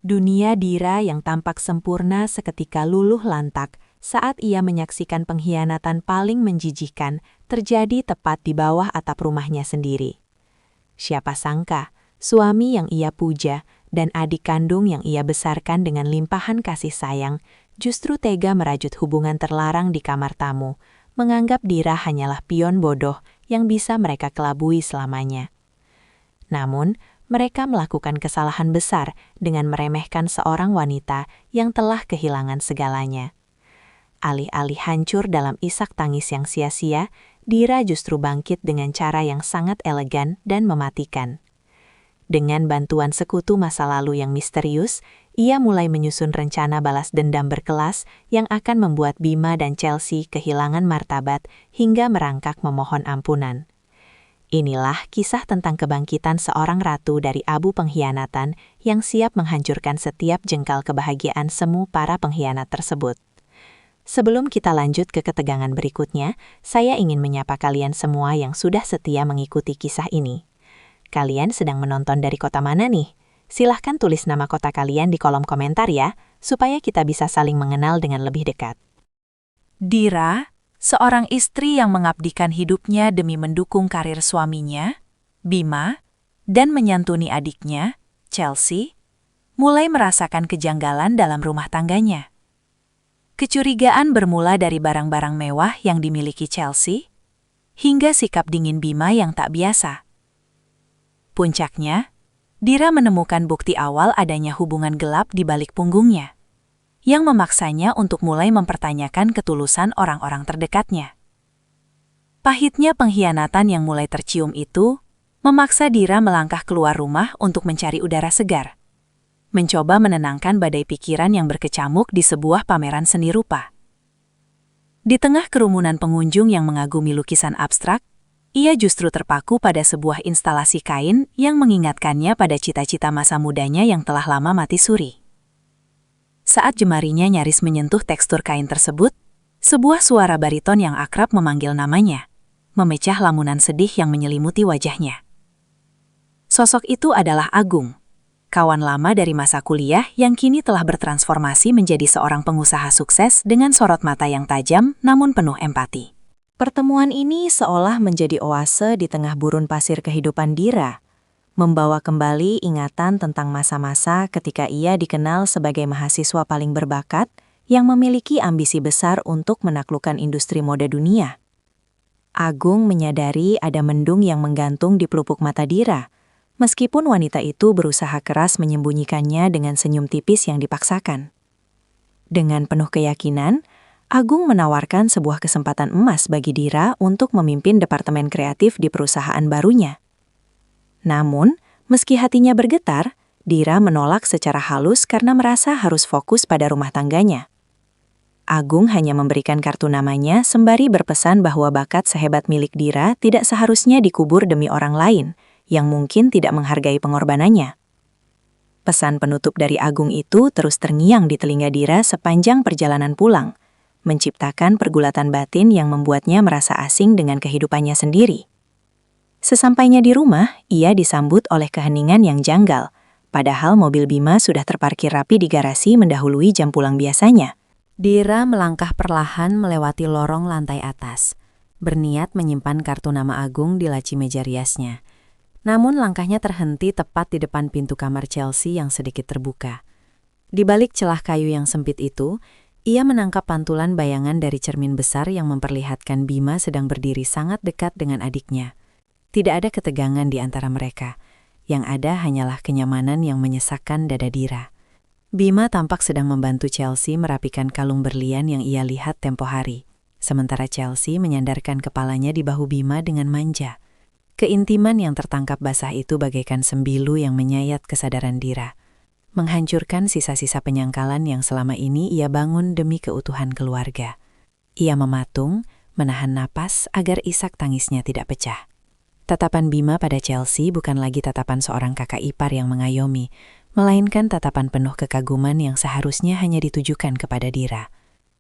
Dunia Dira yang tampak sempurna seketika luluh lantak saat ia menyaksikan pengkhianatan paling menjijikkan terjadi tepat di bawah atap rumahnya sendiri. Siapa sangka, suami yang ia puja dan adik kandung yang ia besarkan dengan limpahan kasih sayang justru tega merajut hubungan terlarang di kamar tamu, menganggap Dira hanyalah pion bodoh yang bisa mereka kelabui selamanya. Namun, mereka melakukan kesalahan besar dengan meremehkan seorang wanita yang telah kehilangan segalanya. Alih-alih hancur dalam isak tangis yang sia-sia, Dira justru bangkit dengan cara yang sangat elegan dan mematikan. Dengan bantuan sekutu masa lalu yang misterius, ia mulai menyusun rencana balas dendam berkelas yang akan membuat Bima dan Chelsea kehilangan martabat hingga merangkak memohon ampunan. Inilah kisah tentang kebangkitan seorang ratu dari abu pengkhianatan yang siap menghancurkan setiap jengkal kebahagiaan semu para pengkhianat tersebut. Sebelum kita lanjut ke ketegangan berikutnya, saya ingin menyapa kalian semua yang sudah setia mengikuti kisah ini. Kalian sedang menonton dari kota mana nih? Silahkan tulis nama kota kalian di kolom komentar ya, supaya kita bisa saling mengenal dengan lebih dekat. Dira, seorang istri yang mengabdikan hidupnya demi mendukung karir suaminya, Bima, dan menyantuni adiknya, Chelsea, mulai merasakan kejanggalan dalam rumah tangganya. Kecurigaan bermula dari barang-barang mewah yang dimiliki Chelsea, hingga sikap dingin Bima yang tak biasa. Puncaknya, Dira menemukan bukti awal adanya hubungan gelap di balik punggungnya, yang memaksanya untuk mulai mempertanyakan ketulusan orang-orang terdekatnya. Pahitnya pengkhianatan yang mulai tercium itu memaksa Dira melangkah keluar rumah untuk mencari udara segar, mencoba menenangkan badai pikiran yang berkecamuk di sebuah pameran seni rupa. Di tengah kerumunan pengunjung yang mengagumi lukisan abstrak, ia justru terpaku pada sebuah instalasi kain yang mengingatkannya pada cita-cita masa mudanya yang telah lama mati suri. Saat jemarinya nyaris menyentuh tekstur kain tersebut, sebuah suara bariton yang akrab memanggil namanya, memecah lamunan sedih yang menyelimuti wajahnya. Sosok itu adalah Agung, kawan lama dari masa kuliah yang kini telah bertransformasi menjadi seorang pengusaha sukses dengan sorot mata yang tajam namun penuh empati. Pertemuan ini seolah menjadi oase di tengah gurun pasir kehidupan Dira, membawa kembali ingatan tentang masa-masa ketika ia dikenal sebagai mahasiswa paling berbakat yang memiliki ambisi besar untuk menaklukkan industri mode dunia. Agung menyadari ada mendung yang menggantung di pelupuk mata Dira, meskipun wanita itu berusaha keras menyembunyikannya dengan senyum tipis yang dipaksakan. Dengan penuh keyakinan, Agung menawarkan sebuah kesempatan emas bagi Dira untuk memimpin departemen kreatif di perusahaan barunya. Namun, meski hatinya bergetar, Dira menolak secara halus karena merasa harus fokus pada rumah tangganya. Agung hanya memberikan kartu namanya sembari berpesan bahwa bakat sehebat milik Dira tidak seharusnya dikubur demi orang lain yang mungkin tidak menghargai pengorbanannya. Pesan penutup dari Agung itu terus terngiang di telinga Dira sepanjang perjalanan pulang, menciptakan pergulatan batin yang membuatnya merasa asing dengan kehidupannya sendiri. Sesampainya di rumah, ia disambut oleh keheningan yang janggal, padahal mobil Bima sudah terparkir rapi di garasi mendahului jam pulang biasanya. Dira melangkah perlahan melewati lorong lantai atas, berniat menyimpan kartu nama Agung di laci meja riasnya. Namun langkahnya terhenti tepat di depan pintu kamar Chelsea yang sedikit terbuka. Di balik celah kayu yang sempit itu, ia menangkap pantulan bayangan dari cermin besar yang memperlihatkan Bima sedang berdiri sangat dekat dengan adiknya. Tidak ada ketegangan di antara mereka. Yang ada hanyalah kenyamanan yang menyesakkan dada Dira. Bima tampak sedang membantu Chelsea merapikan kalung berlian yang ia lihat tempo hari. Sementara Chelsea menyandarkan kepalanya di bahu Bima dengan manja. Keintiman yang tertangkap basah itu bagaikan sembilu yang menyayat kesadaran Dira, menghancurkan sisa-sisa penyangkalan yang selama ini ia bangun demi keutuhan keluarga. Ia mematung, menahan napas agar isak tangisnya tidak pecah. Tatapan Bima pada Chelsea bukan lagi tatapan seorang kakak ipar yang mengayomi, melainkan tatapan penuh kekaguman yang seharusnya hanya ditujukan kepada Dira.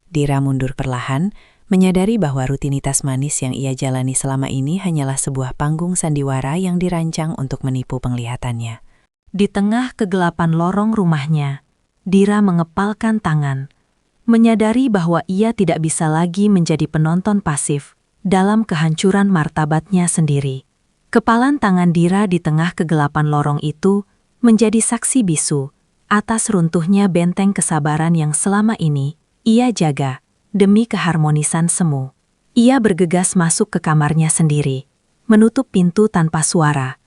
Dira mundur perlahan, menyadari bahwa rutinitas manis yang ia jalani selama ini hanyalah sebuah panggung sandiwara yang dirancang untuk menipu penglihatannya. Di tengah kegelapan lorong rumahnya, Dira mengepalkan tangan, menyadari bahwa ia tidak bisa lagi menjadi penonton pasif dalam kehancuran martabatnya sendiri. Kepalan tangan Dira di tengah kegelapan lorong itu menjadi saksi bisu atas runtuhnya benteng kesabaran yang selama ini ia jaga demi keharmonisan semu. Ia bergegas masuk ke kamarnya sendiri, menutup pintu tanpa suara,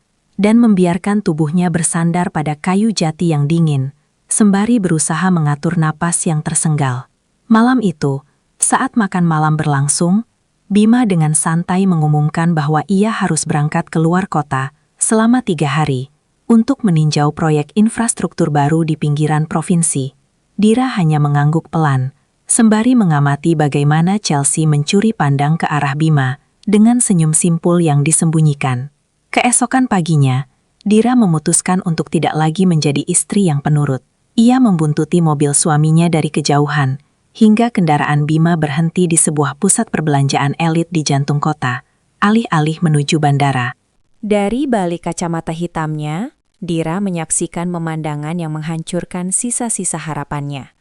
dan membiarkan tubuhnya bersandar pada kayu jati yang dingin, sembari berusaha mengatur napas yang tersenggal. Malam itu, saat makan malam berlangsung, Bima dengan santai mengumumkan bahwa ia harus berangkat keluar kota selama 3 hari untuk meninjau proyek infrastruktur baru di pinggiran provinsi. Dira hanya mengangguk pelan, sembari mengamati bagaimana Chelsea mencuri pandang ke arah Bima dengan senyum simpul yang disembunyikan. Keesokan paginya, Dira memutuskan untuk tidak lagi menjadi istri yang penurut. Ia membuntuti mobil suaminya dari kejauhan, hingga kendaraan Bima berhenti di sebuah pusat perbelanjaan elit di jantung kota, alih-alih menuju bandara. Dari balik kacamata hitamnya, Dira menyaksikan pemandangan yang menghancurkan sisa-sisa harapannya.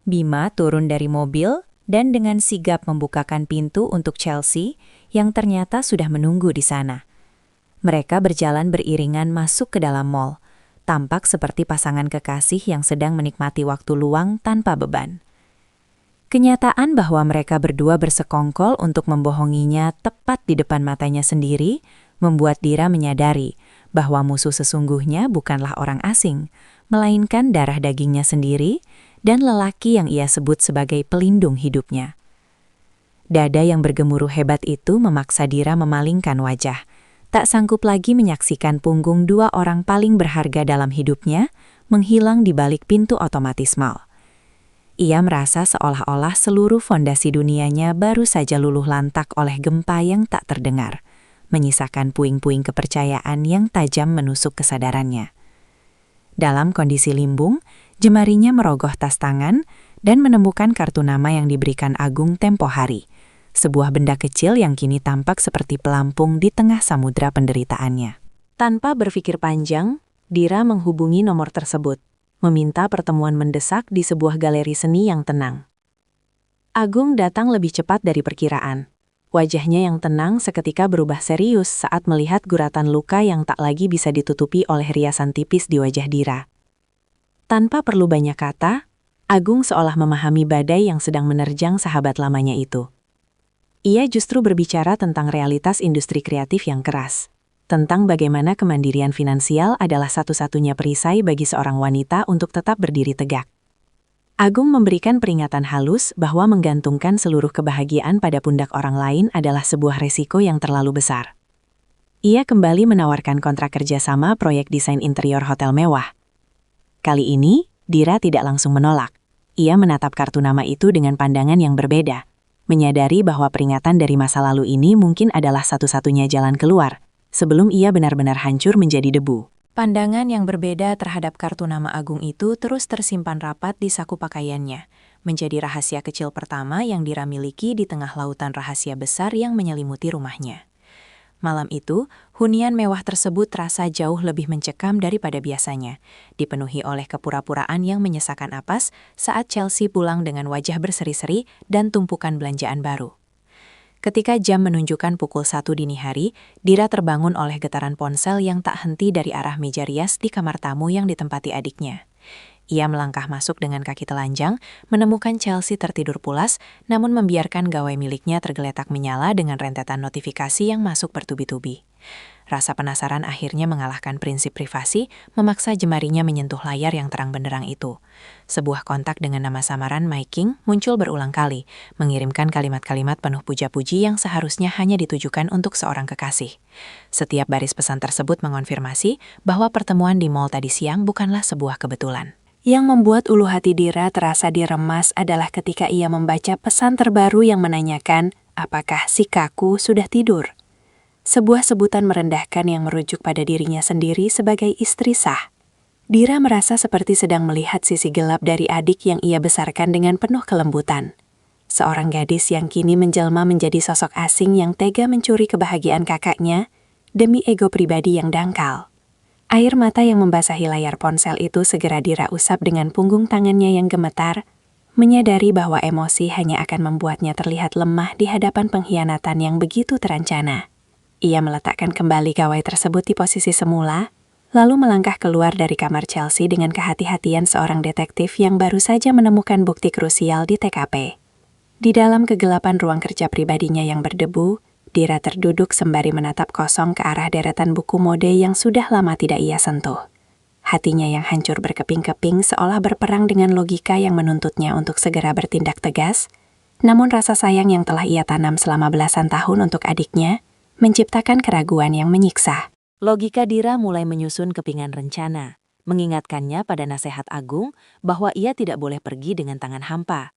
Bima turun dari mobil dan dengan sigap membukakan pintu untuk Chelsea yang ternyata sudah menunggu di sana. Mereka berjalan beriringan masuk ke dalam mall, tampak seperti pasangan kekasih yang sedang menikmati waktu luang tanpa beban. Kenyataan bahwa mereka berdua bersekongkol untuk membohonginya tepat di depan matanya sendiri membuat Dira menyadari bahwa musuh sesungguhnya bukanlah orang asing, melainkan darah dagingnya sendiri dan lelaki yang ia sebut sebagai pelindung hidupnya. Dada yang bergemuruh hebat itu memaksa Dira memalingkan wajah, tak sanggup lagi menyaksikan punggung 2 orang paling berharga dalam hidupnya menghilang di balik pintu otomatis mal. Ia merasa seolah-olah seluruh fondasi dunianya baru saja luluh lantak oleh gempa yang tak terdengar, menyisakan puing-puing kepercayaan yang tajam menusuk kesadarannya. Dalam kondisi limbung, jemarinya merogoh tas tangan dan menemukan kartu nama yang diberikan Agung tempo hari, sebuah benda kecil yang kini tampak seperti pelampung di tengah samudra penderitaannya. Tanpa berpikir panjang, Dira menghubungi nomor tersebut, meminta pertemuan mendesak di sebuah galeri seni yang tenang. Agung datang lebih cepat dari perkiraan. Wajahnya yang tenang seketika berubah serius saat melihat guratan luka yang tak lagi bisa ditutupi oleh riasan tipis di wajah Dira. Tanpa perlu banyak kata, Agung seolah memahami badai yang sedang menerjang sahabat lamanya itu. Ia justru berbicara tentang realitas industri kreatif yang keras, tentang bagaimana kemandirian finansial adalah satu-satunya perisai bagi seorang wanita untuk tetap berdiri tegak. Agung memberikan peringatan halus bahwa menggantungkan seluruh kebahagiaan pada pundak orang lain adalah sebuah resiko yang terlalu besar. Ia kembali menawarkan kontrak kerjasama proyek desain interior hotel mewah. Kali ini, Dira tidak langsung menolak. Ia menatap kartu nama itu dengan pandangan yang berbeda, menyadari bahwa peringatan dari masa lalu ini mungkin adalah satu-satunya jalan keluar, sebelum ia benar-benar hancur menjadi debu. Pandangan yang berbeda terhadap kartu nama Agung itu terus tersimpan rapat di saku pakaiannya, menjadi rahasia kecil pertama yang Dira miliki di tengah lautan rahasia besar yang menyelimuti rumahnya. Malam itu, hunian mewah tersebut terasa jauh lebih mencekam daripada biasanya, dipenuhi oleh kepura-puraan yang menyesakan napas saat Chelsea pulang dengan wajah berseri-seri dan tumpukan belanjaan baru. Ketika jam menunjukkan pukul 1 dini hari, Dira terbangun oleh getaran ponsel yang tak henti dari arah meja rias di kamar tamu yang ditempati adiknya. Ia melangkah masuk dengan kaki telanjang, menemukan Chelsea tertidur pulas, namun membiarkan gawai miliknya tergeletak menyala dengan rentetan notifikasi yang masuk bertubi-tubi. Rasa penasaran akhirnya mengalahkan prinsip privasi, memaksa jemarinya menyentuh layar yang terang benderang itu. Sebuah kontak dengan nama samaran My King muncul berulang kali, mengirimkan kalimat-kalimat penuh puja-puji yang seharusnya hanya ditujukan untuk seorang kekasih. Setiap baris pesan tersebut mengonfirmasi bahwa pertemuan di mall tadi siang bukanlah sebuah kebetulan. Yang membuat ulu hati Dira terasa diremas adalah ketika ia membaca pesan terbaru yang menanyakan, apakah si Kaku sudah tidur? Sebuah sebutan merendahkan yang merujuk pada dirinya sendiri sebagai istri sah. Dira merasa seperti sedang melihat sisi gelap dari adik yang ia besarkan dengan penuh kelembutan. Seorang gadis yang kini menjelma menjadi sosok asing yang tega mencuri kebahagiaan kakaknya demi ego pribadi yang dangkal. Air mata yang membasahi layar ponsel itu segera Dira usap dengan punggung tangannya yang gemetar, menyadari bahwa emosi hanya akan membuatnya terlihat lemah di hadapan pengkhianatan yang begitu terancana. Ia meletakkan kembali gawai tersebut di posisi semula, lalu melangkah keluar dari kamar Chelsea dengan kehati-hatian seorang detektif yang baru saja menemukan bukti krusial di TKP. Di dalam kegelapan ruang kerja pribadinya yang berdebu, Dira terduduk sembari menatap kosong ke arah deretan buku mode yang sudah lama tidak ia sentuh. Hatinya yang hancur berkeping-keping seolah berperang dengan logika yang menuntutnya untuk segera bertindak tegas, namun rasa sayang yang telah ia tanam selama belasan tahun untuk adiknya menciptakan keraguan yang menyiksa. Logika Dira mulai menyusun kepingan rencana, mengingatkannya pada nasihat Agung bahwa ia tidak boleh pergi dengan tangan hampa.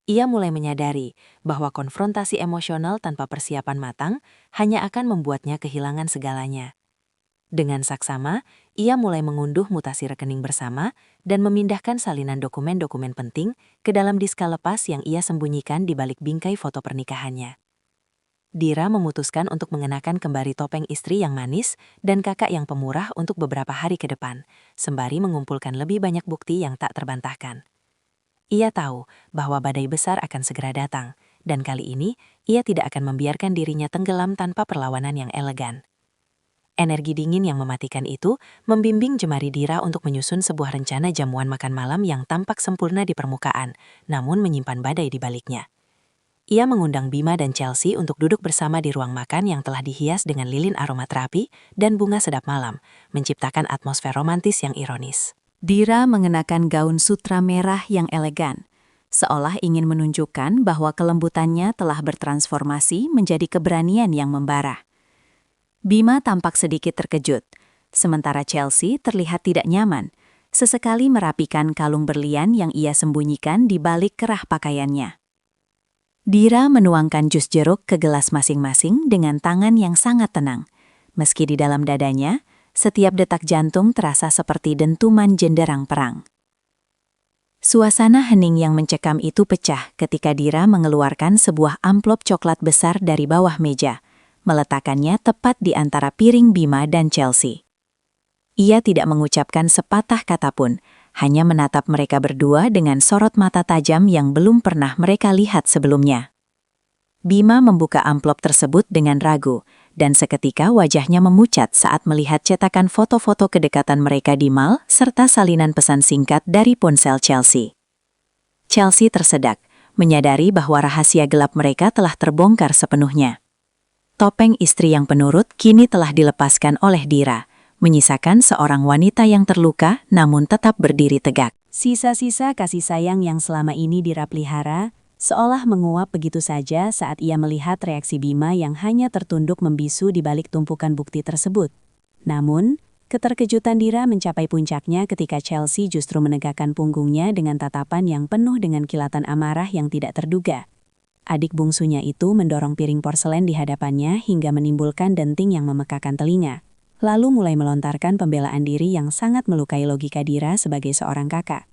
Ia mulai menyadari bahwa konfrontasi emosional tanpa persiapan matang hanya akan membuatnya kehilangan segalanya. Dengan saksama, ia mulai mengunduh mutasi rekening bersama dan memindahkan salinan dokumen-dokumen penting ke dalam diska lepas yang ia sembunyikan di balik bingkai foto pernikahannya. Dira memutuskan untuk mengenakan kembali topeng istri yang manis dan kakak yang pemurah untuk beberapa hari ke depan, sembari mengumpulkan lebih banyak bukti yang tak terbantahkan. Ia tahu bahwa badai besar akan segera datang, dan kali ini ia tidak akan membiarkan dirinya tenggelam tanpa perlawanan yang elegan. Energi dingin yang mematikan itu membimbing jemari Dira untuk menyusun sebuah rencana jamuan makan malam yang tampak sempurna di permukaan, namun menyimpan badai di baliknya. Ia mengundang Bima dan Chelsea untuk duduk bersama di ruang makan yang telah dihias dengan lilin aromaterapi dan bunga sedap malam, menciptakan atmosfer romantis yang ironis. Dira mengenakan gaun sutra merah yang elegan, seolah ingin menunjukkan bahwa kelembutannya telah bertransformasi menjadi keberanian yang membara. Bima tampak sedikit terkejut, sementara Chelsea terlihat tidak nyaman, sesekali merapikan kalung berlian yang ia sembunyikan di balik kerah pakaiannya. Dira menuangkan jus jeruk ke gelas masing-masing dengan tangan yang sangat tenang, meski di dalam dadanya, setiap detak jantung terasa seperti dentuman jenderang perang. Suasana hening yang mencekam itu pecah ketika Dira mengeluarkan sebuah amplop coklat besar dari bawah meja, meletakkannya tepat di antara piring Bima dan Chelsea. Ia tidak mengucapkan sepatah kata pun, hanya menatap mereka berdua dengan sorot mata tajam yang belum pernah mereka lihat sebelumnya. Bima membuka amplop tersebut dengan ragu, dan seketika wajahnya memucat saat melihat cetakan foto-foto kedekatan mereka di mall serta salinan pesan singkat dari ponsel Chelsea. Chelsea tersedak, menyadari bahwa rahasia gelap mereka telah terbongkar sepenuhnya. Topeng istri yang penurut kini telah dilepaskan oleh Dira, menyisakan seorang wanita yang terluka namun tetap berdiri tegak. Sisa-sisa kasih sayang yang selama ini Dira pelihara seolah menguap begitu saja saat ia melihat reaksi Bima yang hanya tertunduk membisu di balik tumpukan bukti tersebut. Namun, keterkejutan Dira mencapai puncaknya ketika Chelsea justru menegakkan punggungnya dengan tatapan yang penuh dengan kilatan amarah yang tidak terduga. Adik bungsunya itu mendorong piring porselen di hadapannya hingga menimbulkan denting yang memekakan telinga, lalu mulai melontarkan pembelaan diri yang sangat melukai logika Dira sebagai seorang kakak.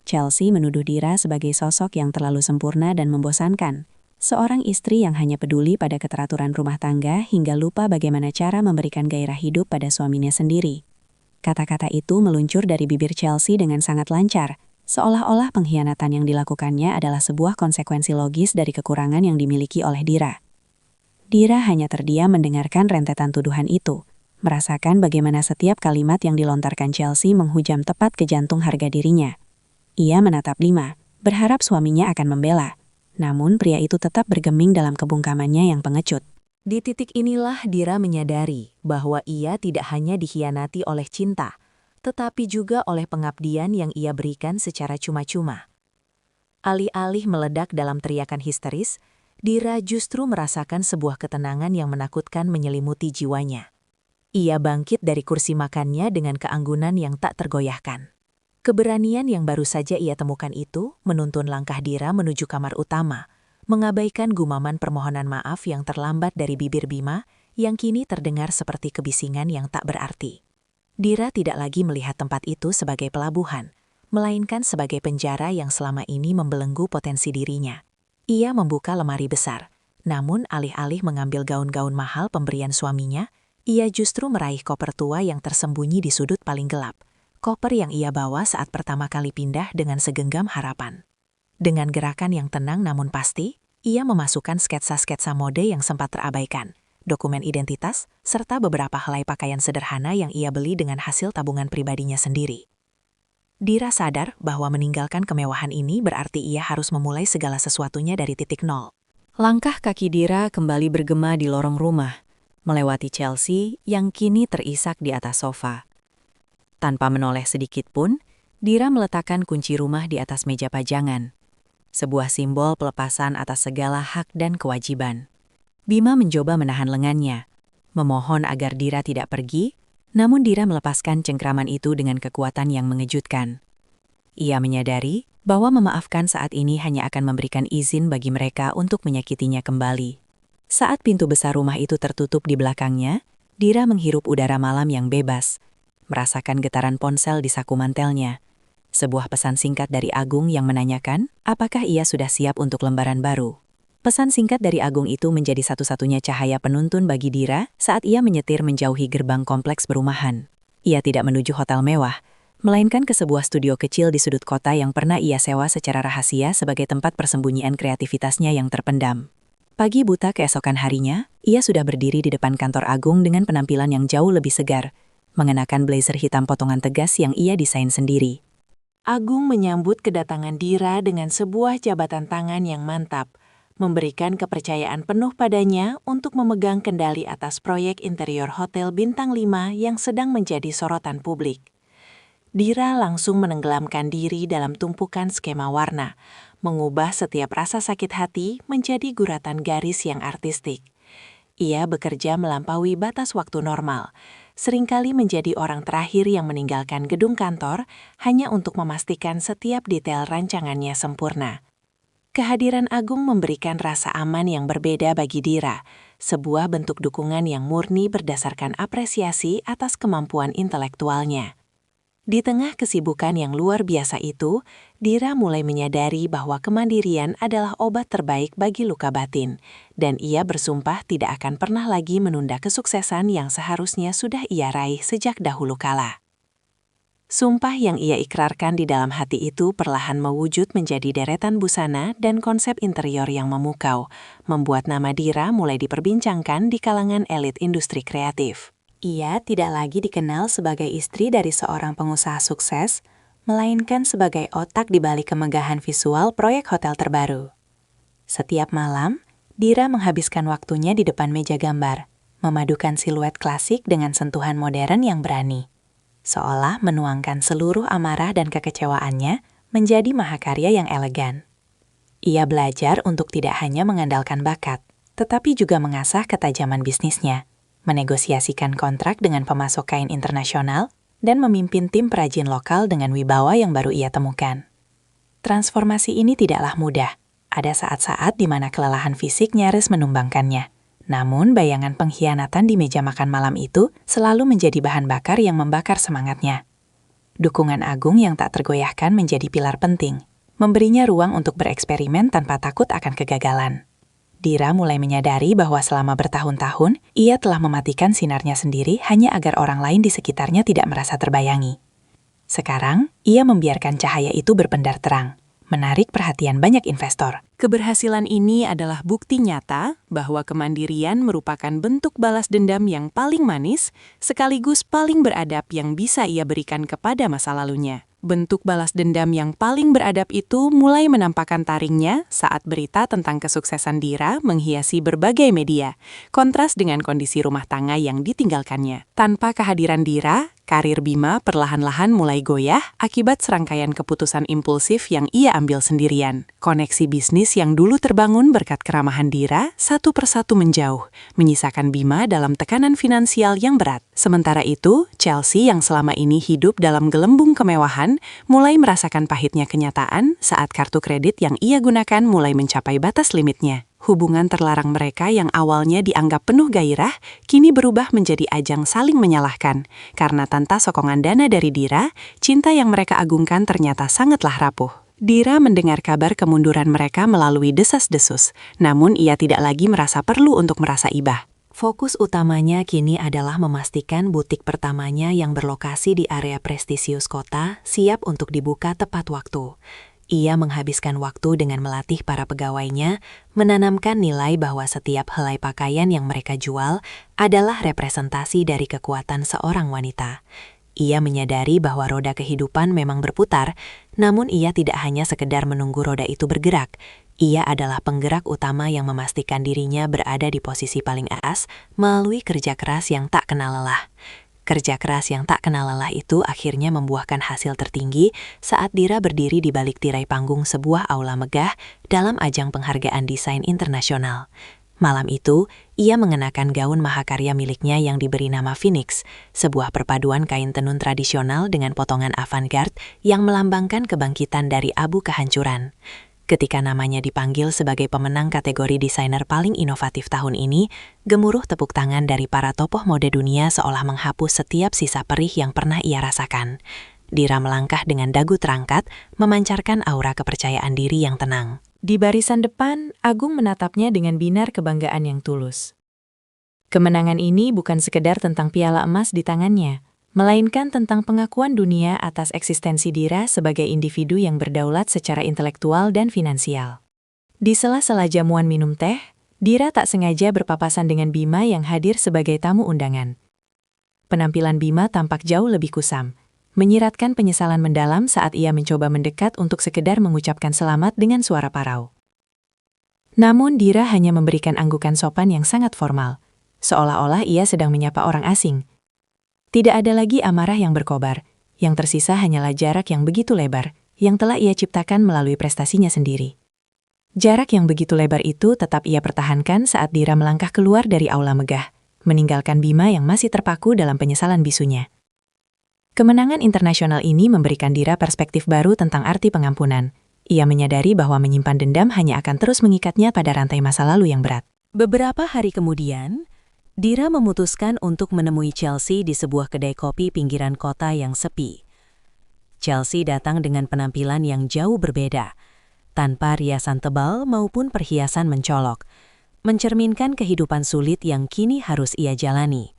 Chelsea menuduh Dira sebagai sosok yang terlalu sempurna dan membosankan, seorang istri yang hanya peduli pada keteraturan rumah tangga hingga lupa bagaimana cara memberikan gairah hidup pada suaminya sendiri. Kata-kata itu meluncur dari bibir Chelsea dengan sangat lancar, seolah-olah pengkhianatan yang dilakukannya adalah sebuah konsekuensi logis dari kekurangan yang dimiliki oleh Dira. Dira hanya terdiam mendengarkan rentetan tuduhan itu, merasakan bagaimana setiap kalimat yang dilontarkan Chelsea menghujam tepat ke jantung harga dirinya. Ia menatap Bima, berharap suaminya akan membela. Namun pria itu tetap bergeming dalam kebungkamannya yang pengecut. Di titik inilah Dira menyadari bahwa ia tidak hanya dikhianati oleh cinta, tetapi juga oleh pengabdian yang ia berikan secara cuma-cuma. Alih-alih meledak dalam teriakan histeris, Dira justru merasakan sebuah ketenangan yang menakutkan menyelimuti jiwanya. Ia bangkit dari kursi makannya dengan keanggunan yang tak tergoyahkan. Keberanian yang baru saja ia temukan itu menuntun langkah Dira menuju kamar utama, mengabaikan gumaman permohonan maaf yang terlambat dari bibir Bima yang kini terdengar seperti kebisingan yang tak berarti. Dira tidak lagi melihat tempat itu sebagai pelabuhan, melainkan sebagai penjara yang selama ini membelenggu potensi dirinya. Ia membuka lemari besar, namun alih-alih mengambil gaun-gaun mahal pemberian suaminya, Ia justru meraih koper tua yang tersembunyi di sudut paling gelap. Koper yang ia bawa saat pertama kali pindah dengan segenggam harapan. Dengan gerakan yang tenang namun pasti, ia memasukkan sketsa-sketsa mode yang sempat terabaikan, dokumen identitas, serta beberapa helai pakaian sederhana yang ia beli dengan hasil tabungan pribadinya sendiri. Dira sadar bahwa meninggalkan kemewahan ini berarti ia harus memulai segala sesuatunya dari titik nol. Langkah kaki Dira kembali bergema di lorong rumah, melewati Chelsea yang kini terisak di atas sofa. Tanpa menoleh sedikit pun, Dira meletakkan kunci rumah di atas meja pajangan. Sebuah simbol pelepasan atas segala hak dan kewajiban. Bima mencoba menahan lengannya, memohon agar Dira tidak pergi, namun Dira melepaskan cengkraman itu dengan kekuatan yang mengejutkan. Ia menyadari bahwa memaafkan saat ini hanya akan memberikan izin bagi mereka untuk menyakitinya kembali. Saat pintu besar rumah itu tertutup di belakangnya, Dira menghirup udara malam yang bebas, merasakan getaran ponsel di saku mantelnya. Sebuah pesan singkat dari Agung yang menanyakan apakah ia sudah siap untuk lembaran baru. Pesan singkat dari Agung itu menjadi satu-satunya cahaya penuntun bagi Dira saat ia menyetir menjauhi gerbang kompleks perumahan. Ia tidak menuju hotel mewah, melainkan ke sebuah studio kecil di sudut kota yang pernah ia sewa secara rahasia sebagai tempat persembunyian kreativitasnya yang terpendam. Pagi buta keesokan harinya, ia sudah berdiri di depan kantor Agung dengan penampilan yang jauh lebih segar, mengenakan blazer hitam potongan tegas yang ia desain sendiri. Agung menyambut kedatangan Dira dengan sebuah jabatan tangan yang mantap, memberikan kepercayaan penuh padanya untuk memegang kendali atas proyek interior Hotel Bintang 5 yang sedang menjadi sorotan publik. Dira langsung menenggelamkan diri dalam tumpukan skema warna, mengubah setiap rasa sakit hati menjadi guratan garis yang artistik. Ia bekerja melampaui batas waktu normal, seringkali menjadi orang terakhir yang meninggalkan gedung kantor hanya untuk memastikan setiap detail rancangannya sempurna. Kehadiran Agung memberikan rasa aman yang berbeda bagi Dira, sebuah bentuk dukungan yang murni berdasarkan apresiasi atas kemampuan intelektualnya. Di tengah kesibukan yang luar biasa itu, Dira mulai menyadari bahwa kemandirian adalah obat terbaik bagi luka batin, dan ia bersumpah tidak akan pernah lagi menunda kesuksesan yang seharusnya sudah ia raih sejak dahulu kala. Sumpah yang ia ikrarkan di dalam hati itu perlahan mewujud menjadi deretan busana dan konsep interior yang memukau, membuat nama Dira mulai diperbincangkan di kalangan elit industri kreatif. Ia tidak lagi dikenal sebagai istri dari seorang pengusaha sukses, melainkan sebagai otak di balik kemegahan visual proyek hotel terbaru. Setiap malam, Dira menghabiskan waktunya di depan meja gambar, memadukan siluet klasik dengan sentuhan modern yang berani, seolah menuangkan seluruh amarah dan kekecewaannya menjadi mahakarya yang elegan. Ia belajar untuk tidak hanya mengandalkan bakat, tetapi juga mengasah ketajaman bisnisnya, menegosiasikan kontrak dengan pemasok kain internasional, dan memimpin tim perajin lokal dengan wibawa yang baru ia temukan. Transformasi ini tidaklah mudah. Ada saat-saat di mana kelelahan fisik nyaris menumbangkannya. Namun, bayangan pengkhianatan di meja makan malam itu selalu menjadi bahan bakar yang membakar semangatnya. Dukungan Agung yang tak tergoyahkan menjadi pilar penting, memberinya ruang untuk bereksperimen tanpa takut akan kegagalan. Dira mulai menyadari bahwa selama bertahun-tahun, ia telah mematikan sinarnya sendiri hanya agar orang lain di sekitarnya tidak merasa terbayangi. Sekarang, ia membiarkan cahaya itu berpendar terang, menarik perhatian banyak investor. Keberhasilan ini adalah bukti nyata bahwa kemandirian merupakan bentuk balas dendam yang paling manis, sekaligus paling beradab yang bisa ia berikan kepada masa lalunya. Bentuk balas dendam yang paling beradab itu mulai menampakkan taringnya saat berita tentang kesuksesan Dira menghiasi berbagai media, kontras dengan kondisi rumah tangga yang ditinggalkannya. Tanpa kehadiran Dira, karir Bima perlahan-lahan mulai goyah akibat serangkaian keputusan impulsif yang ia ambil sendirian. Koneksi bisnis yang dulu terbangun berkat keramahan Dira satu persatu menjauh, menyisakan Bima dalam tekanan finansial yang berat. Sementara itu, Chelsea yang selama ini hidup dalam gelembung kemewahan mulai merasakan pahitnya kenyataan saat kartu kredit yang ia gunakan mulai mencapai batas limitnya. Hubungan terlarang mereka yang awalnya dianggap penuh gairah, kini berubah menjadi ajang saling menyalahkan. Karena tanpa sokongan dana dari Dira, cinta yang mereka agungkan ternyata sangatlah rapuh. Dira mendengar kabar kemunduran mereka melalui desas-desus, namun ia tidak lagi merasa perlu untuk merasa iba. Fokus utamanya kini adalah memastikan butik pertamanya yang berlokasi di area prestisius kota siap untuk dibuka tepat waktu. Ia menghabiskan waktu dengan melatih para pegawainya, menanamkan nilai bahwa setiap helai pakaian yang mereka jual adalah representasi dari kekuatan seorang wanita. Ia menyadari bahwa roda kehidupan memang berputar, namun ia tidak hanya sekedar menunggu roda itu bergerak. Ia adalah penggerak utama yang memastikan dirinya berada di posisi paling atas melalui kerja keras yang tak kenal lelah. Kerja keras yang tak kenal lelah itu akhirnya membuahkan hasil tertinggi saat Dira berdiri di balik tirai panggung sebuah aula megah dalam ajang penghargaan desain internasional. Malam itu, ia mengenakan gaun mahakarya miliknya yang diberi nama Phoenix, sebuah perpaduan kain tenun tradisional dengan potongan avant-garde yang melambangkan kebangkitan dari abu kehancuran. Ketika namanya dipanggil sebagai pemenang kategori desainer paling inovatif tahun ini, gemuruh tepuk tangan dari para tokoh mode dunia seolah menghapus setiap sisa perih yang pernah ia rasakan. Dira melangkah dengan dagu terangkat, memancarkan aura kepercayaan diri yang tenang. Di barisan depan, Agung menatapnya dengan binar kebanggaan yang tulus. Kemenangan ini bukan sekedar tentang piala emas di tangannya, melainkan tentang pengakuan dunia atas eksistensi Dira sebagai individu yang berdaulat secara intelektual dan finansial. Di sela-sela jamuan minum teh, Dira tak sengaja berpapasan dengan Bima yang hadir sebagai tamu undangan. Penampilan Bima tampak jauh lebih kusam, menyiratkan penyesalan mendalam saat ia mencoba mendekat untuk sekedar mengucapkan selamat dengan suara parau. Namun Dira hanya memberikan anggukan sopan yang sangat formal, seolah-olah ia sedang menyapa orang asing. Tidak ada lagi amarah yang berkobar, yang tersisa hanyalah jarak yang begitu lebar, yang telah ia ciptakan melalui prestasinya sendiri. Jarak yang begitu lebar itu tetap ia pertahankan saat Dira melangkah keluar dari aula megah, meninggalkan Bima yang masih terpaku dalam penyesalan bisunya. Kemenangan internasional ini memberikan Dira perspektif baru tentang arti pengampunan. Ia menyadari bahwa menyimpan dendam hanya akan terus mengikatnya pada rantai masa lalu yang berat. Beberapa hari kemudian, Dira memutuskan untuk menemui Chelsea di sebuah kedai kopi pinggiran kota yang sepi. Chelsea datang dengan penampilan yang jauh berbeda, tanpa riasan tebal maupun perhiasan mencolok, mencerminkan kehidupan sulit yang kini harus ia jalani.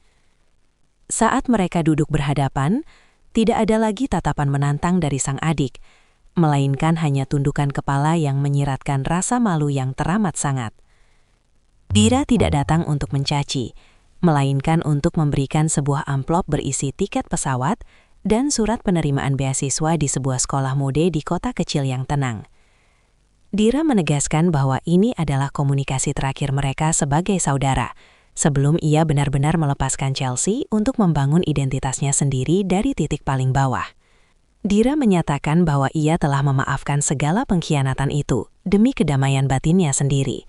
Saat mereka duduk berhadapan, tidak ada lagi tatapan menantang dari sang adik, melainkan hanya tundukan kepala yang menyiratkan rasa malu yang teramat sangat. Dira tidak datang untuk mencaci, melainkan untuk memberikan sebuah amplop berisi tiket pesawat dan surat penerimaan beasiswa di sebuah sekolah mode di kota kecil yang tenang. Dira menegaskan bahwa ini adalah komunikasi terakhir mereka sebagai saudara, sebelum ia benar-benar melepaskan Chelsea untuk membangun identitasnya sendiri dari titik paling bawah. Dira menyatakan bahwa ia telah memaafkan segala pengkhianatan itu demi kedamaian batinnya sendiri.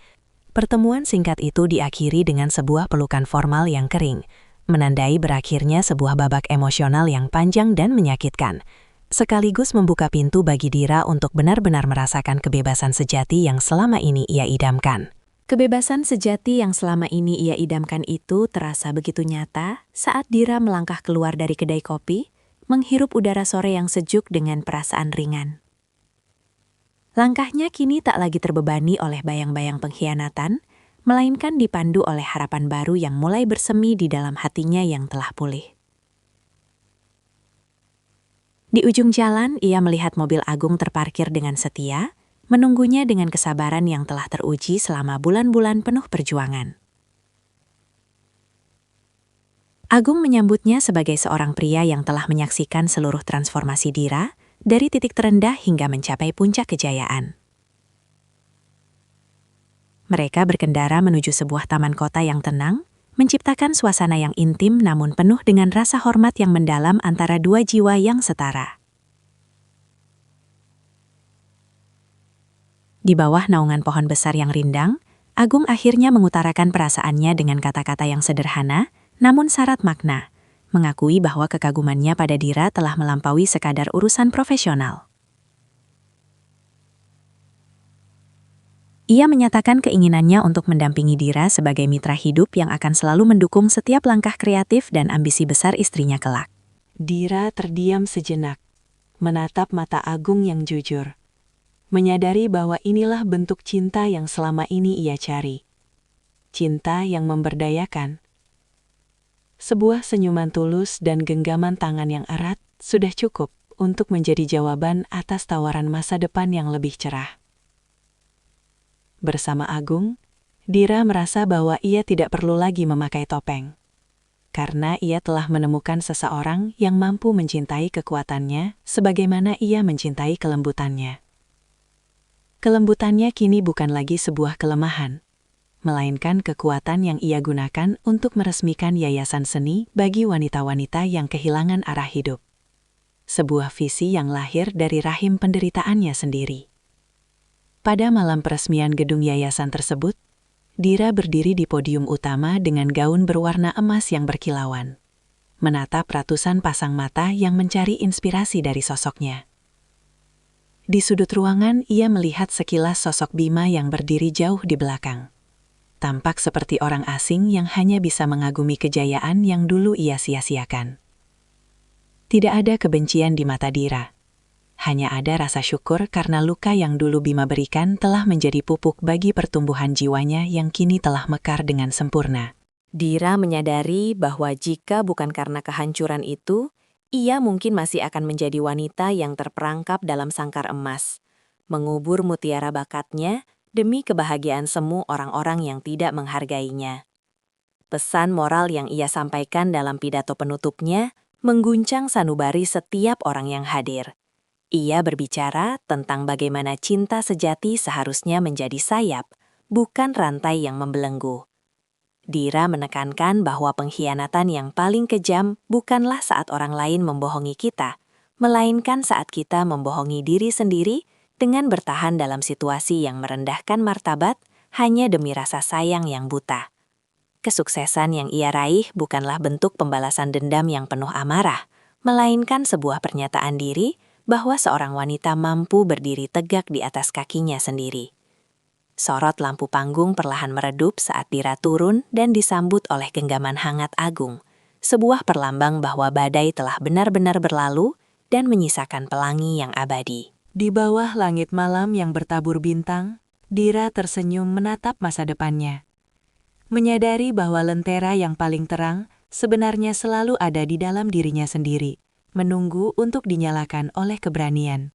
Pertemuan singkat itu diakhiri dengan sebuah pelukan formal yang kering, menandai berakhirnya sebuah babak emosional yang panjang dan menyakitkan, sekaligus membuka pintu bagi Dira untuk benar-benar merasakan kebebasan sejati yang selama ini ia idamkan. Kebebasan sejati yang selama ini ia idamkan itu terasa begitu nyata saat Dira melangkah keluar dari kedai kopi, menghirup udara sore yang sejuk dengan perasaan ringan. Langkahnya kini tak lagi terbebani oleh bayang-bayang pengkhianatan, melainkan dipandu oleh harapan baru yang mulai bersemi di dalam hatinya yang telah pulih. Di ujung jalan, ia melihat mobil Agung terparkir dengan setia, menunggunya dengan kesabaran yang telah teruji selama bulan-bulan penuh perjuangan. Agung menyambutnya sebagai seorang pria yang telah menyaksikan seluruh transformasi Dira, dari titik terendah hingga mencapai puncak kejayaan. Mereka berkendara menuju sebuah taman kota yang tenang, menciptakan suasana yang intim namun penuh dengan rasa hormat yang mendalam antara dua jiwa yang setara. Di bawah naungan pohon besar yang rindang, Agung akhirnya mengutarakan perasaannya dengan kata-kata yang sederhana, namun syarat makna, mengakui bahwa kekagumannya pada Dira telah melampaui sekadar urusan profesional. Ia menyatakan keinginannya untuk mendampingi Dira sebagai mitra hidup yang akan selalu mendukung setiap langkah kreatif dan ambisi besar istrinya kelak. Dira terdiam sejenak, menatap mata Agung yang jujur, menyadari bahwa inilah bentuk cinta yang selama ini ia cari. cinta yang memberdayakan. Sebuah senyuman tulus dan genggaman tangan yang erat sudah cukup untuk menjadi jawaban atas tawaran masa depan yang lebih cerah. Bersama Agung, Dira merasa bahwa ia tidak perlu lagi memakai topeng. Karena ia telah menemukan seseorang yang mampu mencintai kekuatannya sebagaimana ia mencintai kelembutannya. Kelembutannya kini bukan lagi sebuah kelemahan, melainkan kekuatan yang ia gunakan untuk meresmikan yayasan seni bagi wanita-wanita yang kehilangan arah hidup. Sebuah visi yang lahir dari rahim penderitaannya sendiri. Pada malam peresmian gedung yayasan tersebut, Dira berdiri di podium utama dengan gaun berwarna emas yang berkilauan, menatap ratusan pasang mata yang mencari inspirasi dari sosoknya. Di sudut ruangan, ia melihat sekilas sosok Bima yang berdiri jauh di belakang. Tampak seperti orang asing yang hanya bisa mengagumi kejayaan yang dulu ia sia-siakan. Tidak ada kebencian di mata Dira. Hanya ada rasa syukur karena luka yang dulu Bima berikan telah menjadi pupuk bagi pertumbuhan jiwanya yang kini telah mekar dengan sempurna. Dira menyadari bahwa jika bukan karena kehancuran itu, ia mungkin masih akan menjadi wanita yang terperangkap dalam sangkar emas, mengubur mutiara bakatnya demi kebahagiaan semu orang-orang yang tidak menghargainya. Pesan moral yang ia sampaikan dalam pidato penutupnya mengguncang sanubari setiap orang yang hadir. Ia berbicara tentang bagaimana cinta sejati seharusnya menjadi sayap, bukan rantai yang membelenggu. Dira menekankan bahwa pengkhianatan yang paling kejam bukanlah saat orang lain membohongi kita, melainkan saat kita membohongi diri sendiri dengan bertahan dalam situasi yang merendahkan martabat hanya demi rasa sayang yang buta. Kesuksesan yang ia raih bukanlah bentuk pembalasan dendam yang penuh amarah, melainkan sebuah pernyataan diri bahwa seorang wanita mampu berdiri tegak di atas kakinya sendiri. Sorot lampu panggung perlahan meredup saat Dira turun dan disambut oleh genggaman hangat Agung, sebuah perlambang bahwa badai telah benar-benar berlalu dan menyisakan pelangi yang abadi. Di bawah langit malam yang bertabur bintang, Dira tersenyum menatap masa depannya. Menyadari bahwa lentera yang paling terang sebenarnya selalu ada di dalam dirinya sendiri, menunggu untuk dinyalakan oleh keberanian.